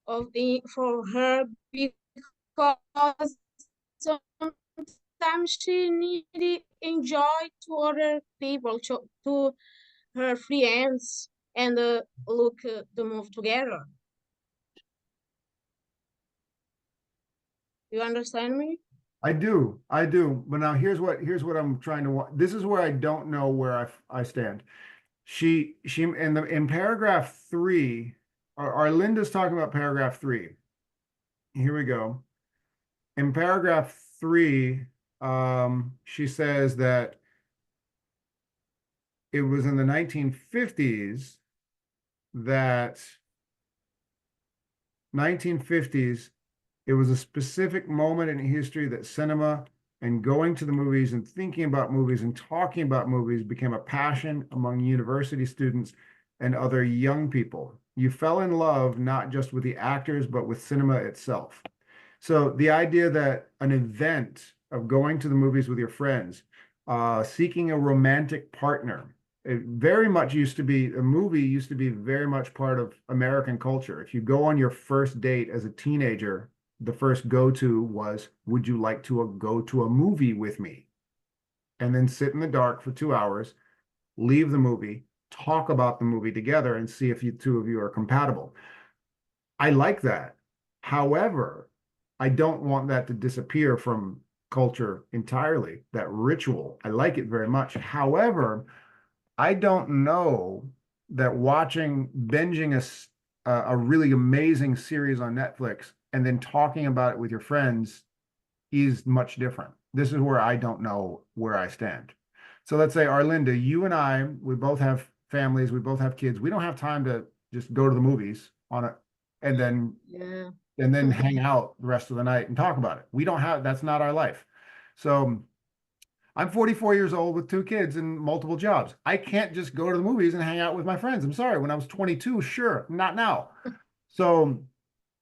of the for her because sometimes she need enjoy to other people to her friends and look the movie together. You understand me? I do. But now here's what I'm trying to this is where I don't know where I stand. She in paragraph 3, our Linda's talking about paragraph 3. Here we go. In paragraph 3, she says that it was in the 1950s that 1950s, it was a specific moment in history that cinema and going to the movies and thinking about movies and talking about movies became a passion among university students and other young people. You fell in love not just with the actors, but with cinema itself. So the idea that an event of going to the movies with your friends, seeking a romantic partner, it very much used to be, a movie used to be very much part of American culture. If you go on your first date as a teenager, the first go-to was, would you like to go to a movie with me? And then sit in the dark for 2 hours, leave the movie, talk about the movie together and see if you two of you are compatible. I like that. However, I don't want that to disappear from culture entirely, that ritual. I like it very much. However, I don't know that binging a really amazing series on Netflix and then talking about it with your friends is much different. This is where I don't know where I stand. So let's say, Arlinda, you and I, we both have families, we both have kids. We don't have time to just go to the movies and then hang out the rest of the night and talk about it. We don't have, that's not our life. So I'm 44 years old with 2 kids and multiple jobs. I can't just go to the movies and hang out with my friends. I'm sorry. When I was 22, sure, not now. So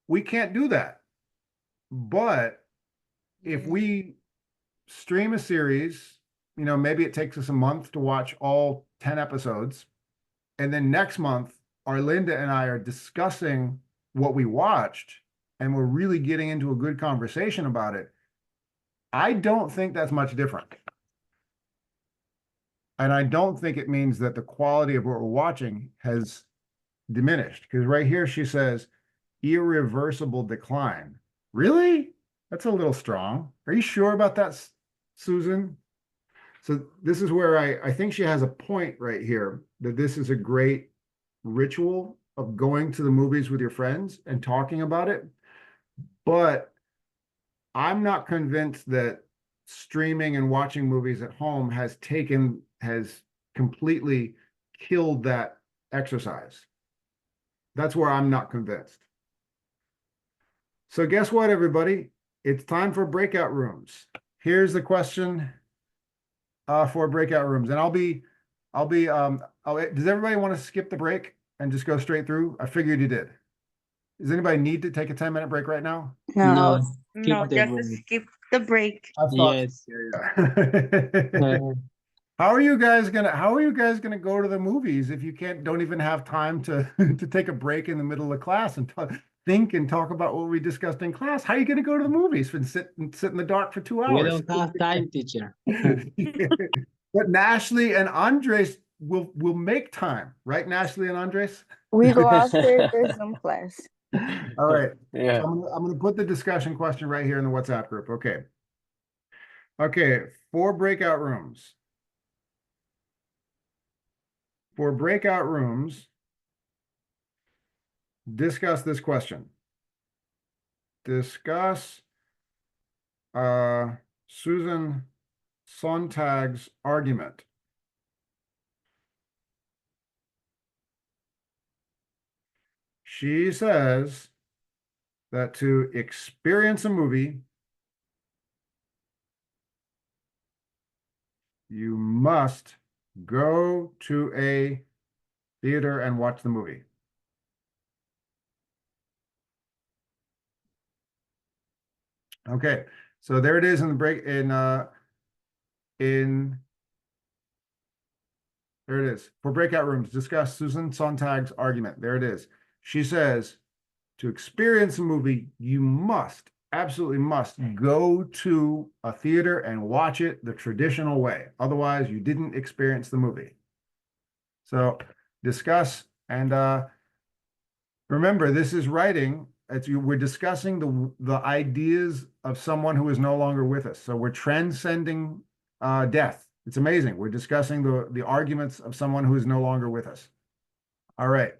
we can't do that. But if we stream a series, maybe it takes us a month to watch all 10 episodes. And then next month, Arlinda and I are discussing what we watched and we're really getting into a good conversation about it. I don't think that's much different. And I don't think it means that the quality of what we're watching has diminished. Because right here she says, irreversible decline. Really? That's a little strong. Are you sure about that, Susan? So this is where I think she has a point right here, that this is a great ritual of going to the movies with your friends and talking about it. But I'm not convinced that streaming and watching movies at home has completely killed that exercise. That's where I'm not convinced. So guess what, everybody? It's time for breakout rooms. Here's the question for breakout rooms. And does everybody want to skip the break and just go straight through? I figured you did. Does anybody need to take a 10-minute break right now? No, Skip the just break. skip the break. I thought, Yes. yeah. How are you guys gonna go to the movies if you don't even have time to to take a break in the middle of class and think and talk about what we discussed in class? How are you gonna go to the movies and sit in the dark for 2 hours? We don't have time, teacher. But Nashley and Andres will make time, right? Nashley and Andres? We go after the Zoom class. All right. Yeah. So I'm gonna put the discussion question right here in the WhatsApp group. Okay. Okay, 4 breakout rooms. For breakout rooms, discuss this question. Discuss Susan Sontag's argument. She says that to experience a movie, you must Go to a theater and watch the movie. Okay, so there it is in the break there it is. For breakout rooms, discuss Susan Sontag's argument. There it is. She says, to experience a movie, you must, absolutely must, go to a theater and watch it the traditional way. Otherwise, you didn't experience the movie. So discuss and remember, this is writing. We're discussing the ideas of someone who is no longer with us. So we're transcending death. It's amazing. We're discussing the arguments of someone who is no longer with us. All right.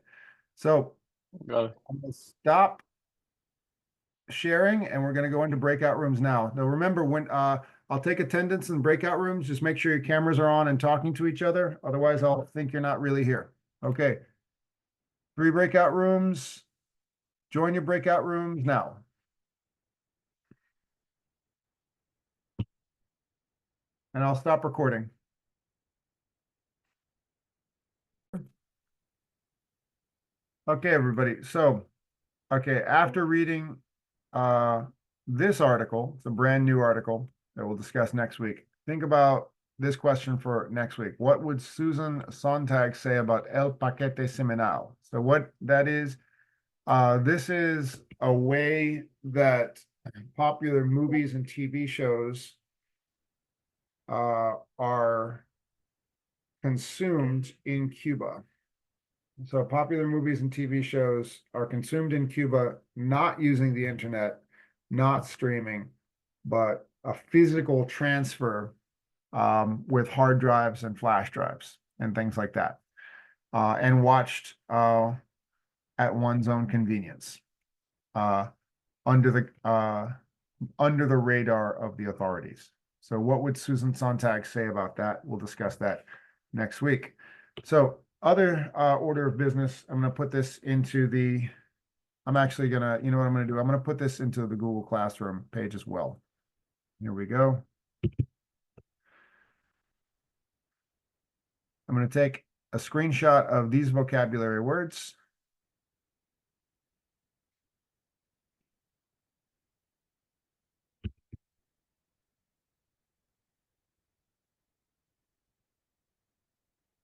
So I'm going to stop sharing and we're going to go into breakout rooms now. Now remember, when I'll take attendance in breakout rooms, just make sure your cameras are on and talking to each other. Otherwise, I'll think you're not really here. Okay. 3 breakout rooms. Join your breakout rooms now. And I'll stop recording. Okay, everybody. So, okay, after reading this article, it's a brand new article that we'll discuss next week. Think about this question for next week. What would Susan Sontag say about El Paquete Semanal? So what that is, this is a way that popular movies and TV shows are consumed in Cuba. So popular movies and TV shows are consumed in Cuba, not using the internet, not streaming, but a physical transfer with hard drives and flash drives and things like that, and watched at one's own convenience, under the radar of the authorities. So what would Susan Sontag say about that? We'll discuss that next week. So other order of business, I'm going to put this into the, I'm actually going to, you know what I'm going to do? I'm going to put this into the Google Classroom page as well. Here we go. I'm going to take a screenshot of these vocabulary words.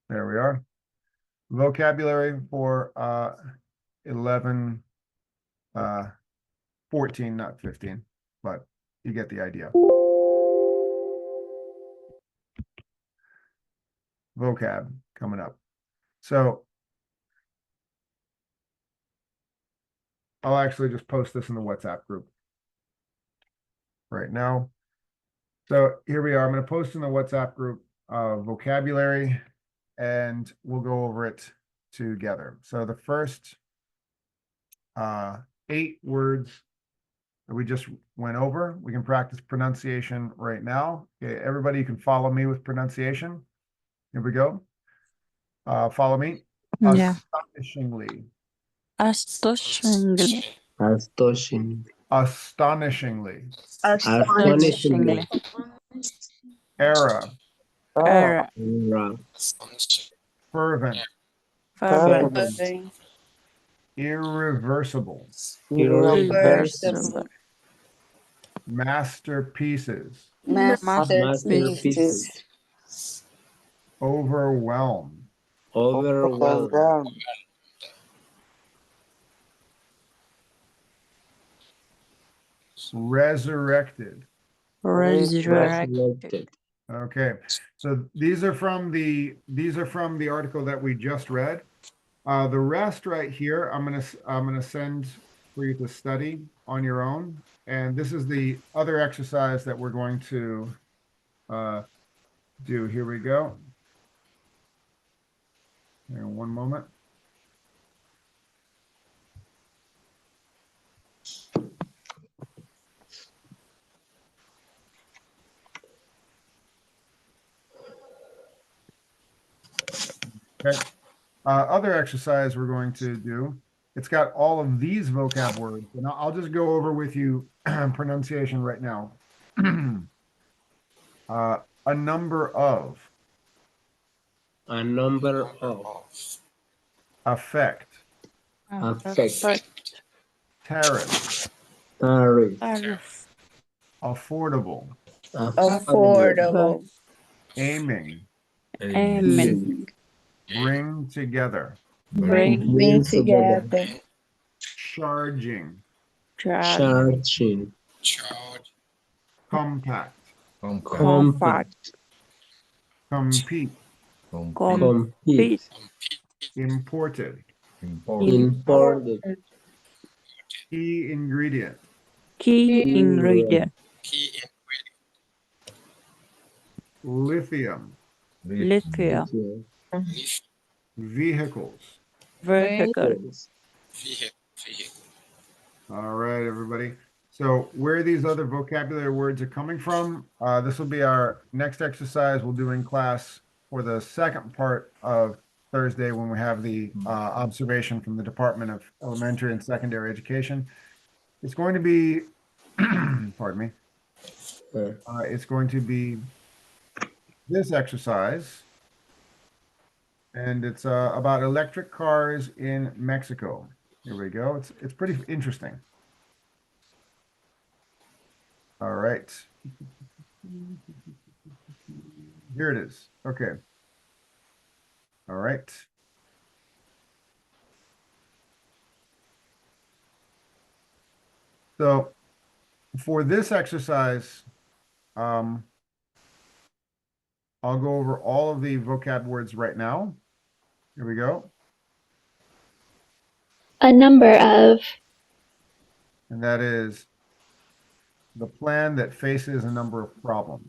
There we are. Vocabulary for 14, not 15, but you get the idea. Vocab coming up. So I'll actually just post this in the WhatsApp group right now. So here we are. I'm going to post in the WhatsApp group vocabulary and we'll go over it together. So the first 8 words that we just went over, we can practice pronunciation right now. Okay, everybody, you can follow me with pronunciation. Here we go. Follow me. Yeah. Astonishingly. Astonishingly. Astonishingly. Astonishingly. Era. Era. Fervent. Fervent. Irreversible. Irreversible. Masterpieces. Masterpieces. Overwhelmed. Resurrected. Resurrected. Okay, so these are from the article that we just read. The rest right here, I'm gonna send for you to study on your own. And this is the other exercise that we're going to do. Here we go. Hang on one moment. Okay. Other exercise we're going to do, it's got all of these vocab words, and I'll just go over with you pronunciation right now. A number of. A number of. Affect. Affect. Tariff. Tariff. Affordable. Affordable. Aiming. Aiming. Bring together. Bring together. Charging. Charging. Compact. Compact. Compete. Compete. Imported. Imported. Key ingredient. Key ingredient. Lithium. Lithium. Vehicles. Vehicle. All right, everybody. So where these other vocabulary words are coming from, this will be our next exercise we'll do in class for the second part of Thursday when we have the observation from the Department of Elementary and Secondary Education. It's going to be, pardon me, it's going to be this exercise, and it's about electric cars in Mexico. Here we go. It's pretty interesting. All right. Here it is. Okay. All right. So for this exercise, I'll go over all of the vocab words right now. Here we go. A number of. And that is the plan that faces a number of problems.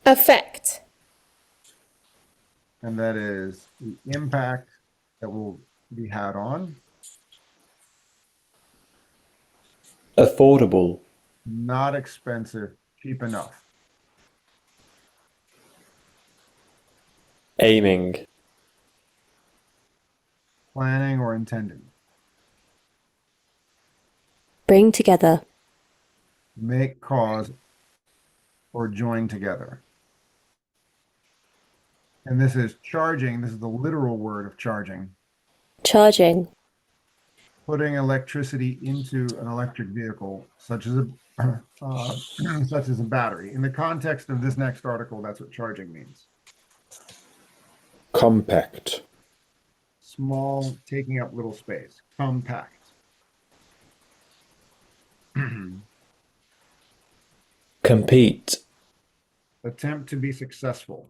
Effect. And that is the impact that will be had on. Affordable. Not expensive, cheap enough. Aiming. Planning or intending. Bring together. Make, cause, or join together. And this is charging. This is the literal word of charging. Charging. Putting electricity into an electric vehicle, such as a battery. In the context of this next article, that's what charging means. Compact. Small, taking up little space. Compact. Compete. Attempt to be successful.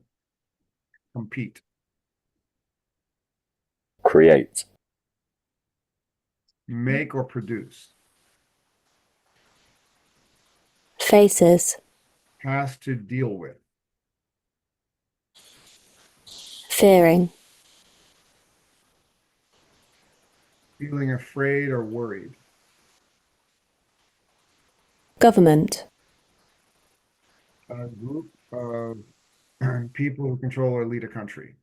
Compete. Create. Make or produce. Faces. Has to deal with. Fearing. Feeling afraid or worried. Government. A group of people who control or lead a country.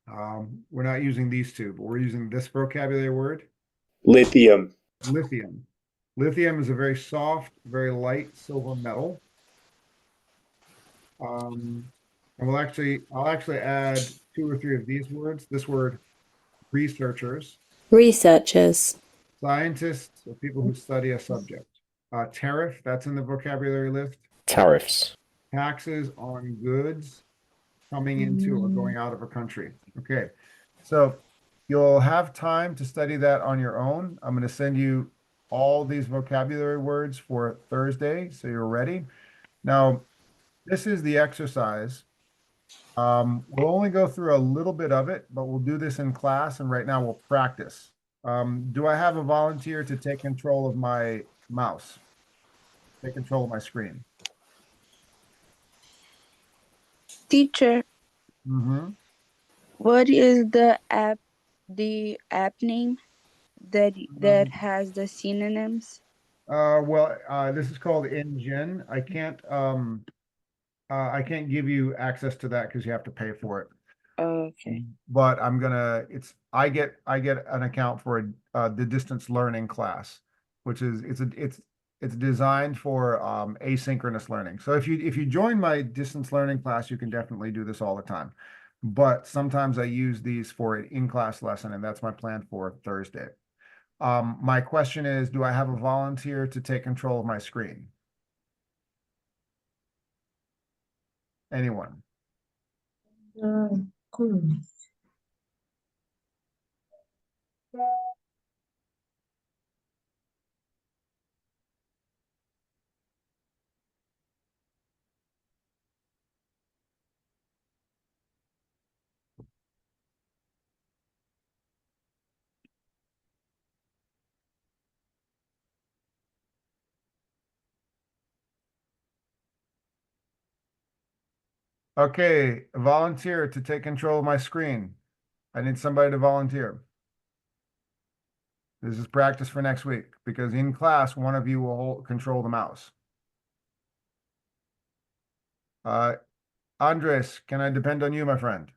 We're not using these two, but we're using this vocabulary word. Lithium. Lithium. Lithium is a very soft, very light silver metal. And I'll actually add 2 or 3 of these words. This word, researchers. Researchers. Scientists, or people who study a subject. Tariff, that's in the vocabulary list. Tariffs. Taxes on goods coming into or going out of a country. Okay, so you'll have time to study that on your own. I'm going to send you all these vocabulary words for Thursday, so you're ready. Now, this is the exercise. We'll only go through a little bit of it, but we'll do this in class, and right now we'll practice. Do I have a volunteer to take control of my mouse? Take control of my screen. Teacher, what is the app name that has the synonyms? This is called InGen. I can't give you access to that because you have to pay for it. Okay. But I get an account for the distance learning class, which is It's designed for asynchronous learning. So if you join my distance learning class, you can definitely do this all the time. But sometimes I use these for an in-class lesson, and that's my plan for Thursday. My question is, do I have a volunteer to take control of my screen? Anyone? Cool. Okay, a volunteer to take control of my screen. I need somebody to volunteer. This is practice for next week because in class, one of you will control the mouse. Andres, can I depend on you, my friend?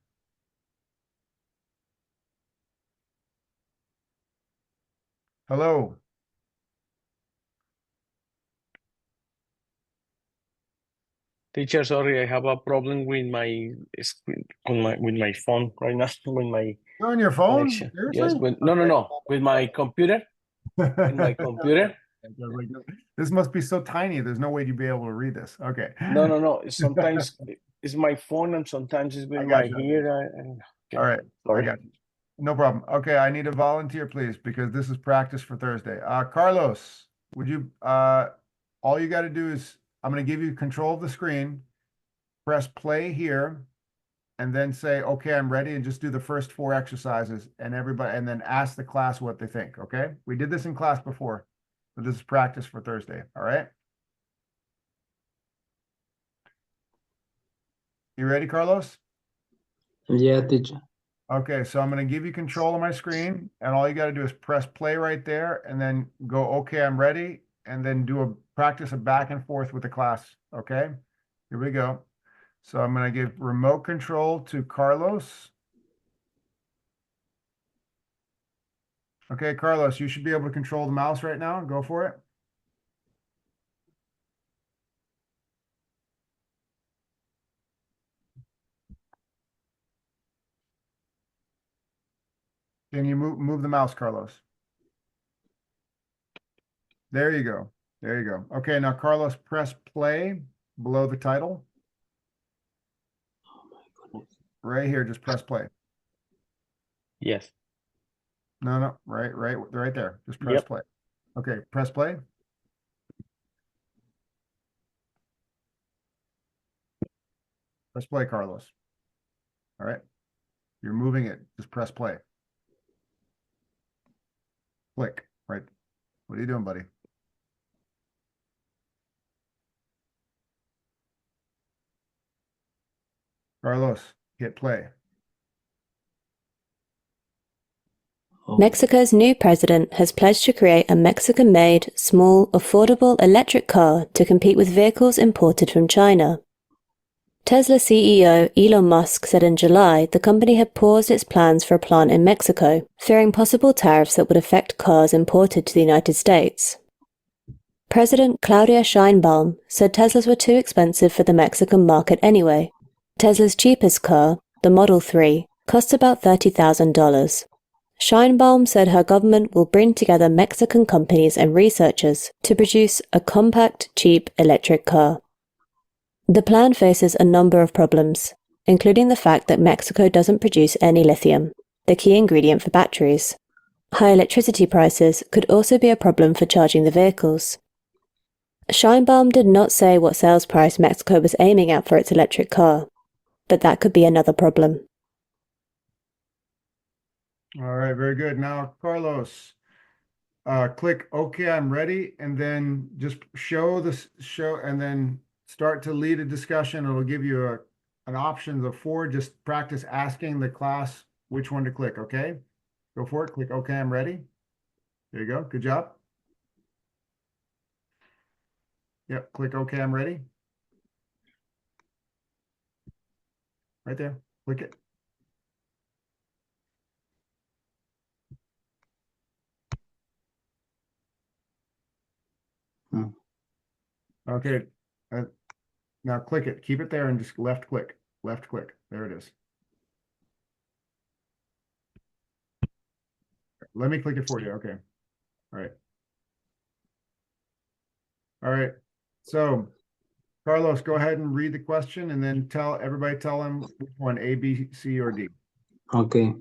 Hello. Teacher, sorry, I have a problem with my screen, with my phone right now, with my You're on your phone? connection. Seriously? Yes, no, with my computer. In my computer. This must be so tiny. There's no way you'd be able to read this. Okay. No. Sometimes it's my phone and sometimes it's with my ear. Okay. All right. Sorry. I got you. No problem. Okay, I need a volunteer, please, because this is practice for Thursday. Carlos, would you all you got to do is I'm going to give you control of the screen. Press play here and then say, okay, I'm ready, and just do the first 4 exercises and then ask the class what they think. Okay. We did this in class before, but this is practice for Thursday. All right. You ready, Carlos? Yeah, teacher. Okay, so I'm going to give you control of my screen, and all you got to do is press play right there and then go, okay, I'm ready, and then practice a back and forth with the class. Okay, here we go. So I'm going to give remote control to Carlos. Okay, Carlos, you should be able to control the mouse right now. Go for it. Can you move the mouse, Carlos? There you go. There you go. Okay, now Carlos, press play below the title. Right here, just press play. Yes. No, right there. Just press play. Okay, press play. Press play, Carlos. All right. You're moving it. Just press play. Click. Right. What are you doing, buddy? Carlos, hit play. Mexico's new president has pledged to create a Mexican-made, small, affordable electric car to compete with vehicles imported from China. Tesla CEO Elon Musk said in July the company had paused its plans for a plant in Mexico, fearing possible tariffs that would affect cars imported to the United States. President Claudia Sheinbaum said Teslas were too expensive for the Mexican market anyway. Tesla's cheapest car, the Model 3, costs about $30,000. Sheinbaum said her government will bring together Mexican companies and researchers to produce a compact, cheap electric car. The plan faces a number of problems, including the fact that Mexico doesn't produce any lithium, the key ingredient for batteries. High electricity prices could also be a problem for charging the vehicles. Sheinbaum did not say what sales price Mexico was aiming at for its electric car, but that could be another problem. All right, very good. Now, Carlos, click OK, I'm ready, and then just show and then start to lead a discussion. It'll give you an option of 4. Just practice asking the class which one to click. Okay, go for it. Click OK, I'm ready. There you go. Good job. Yep. Click OK, I'm ready. Right there. Click it. Okay. Now click it. Keep it there and just left click. Left click. There it is. Let me click it for you. Okay. All right. All right. So, Carlos, go ahead and read the question and then tell them which one, A, B, C, or D. Okay.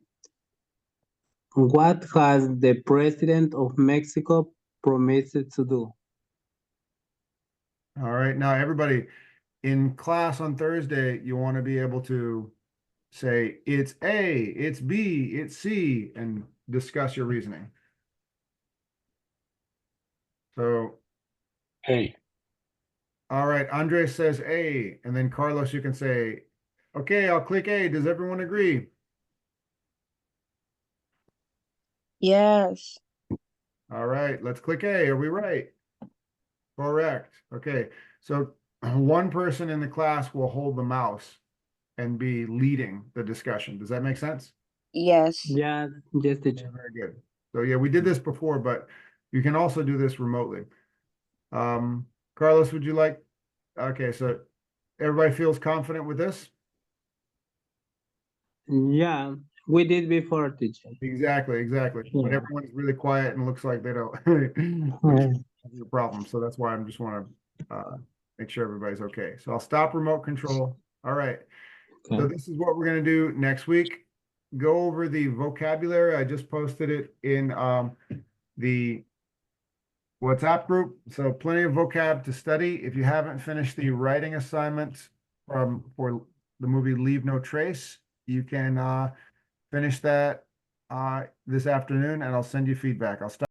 What has the President of Mexico promised to do? All right. Now, everybody in class on Thursday, you want to be able to say it's A, it's B, it's C, and discuss your reasoning. So, A. all right. Andres says A, and then Carlos, you can say, okay, I'll click A. Does everyone agree? Yes. All right, let's click A. Are we right? Correct. Okay, so one person in the class will hold the mouse and be leading the discussion. Does that make sense? Yes. Yeah, yes, teacher. Very good. So yeah, we did this before, but you can also do this remotely. Carlos, would you like? Okay, so everybody feels confident with this? Yeah, we did before, teacher. Exactly. But Yeah. everyone's really quiet and looks like they don't have a problem. So that's why I just want to make sure everybody's okay. So I'll stop remote control. All right. So Okay. this is what we're going to do next week. Go over the vocabulary. I just posted it in the WhatsApp group. So plenty of vocab to study. If you haven't finished the writing assignment for the movie Leave No Trace, you can finish that this afternoon and I'll send you feedback. I'll stop.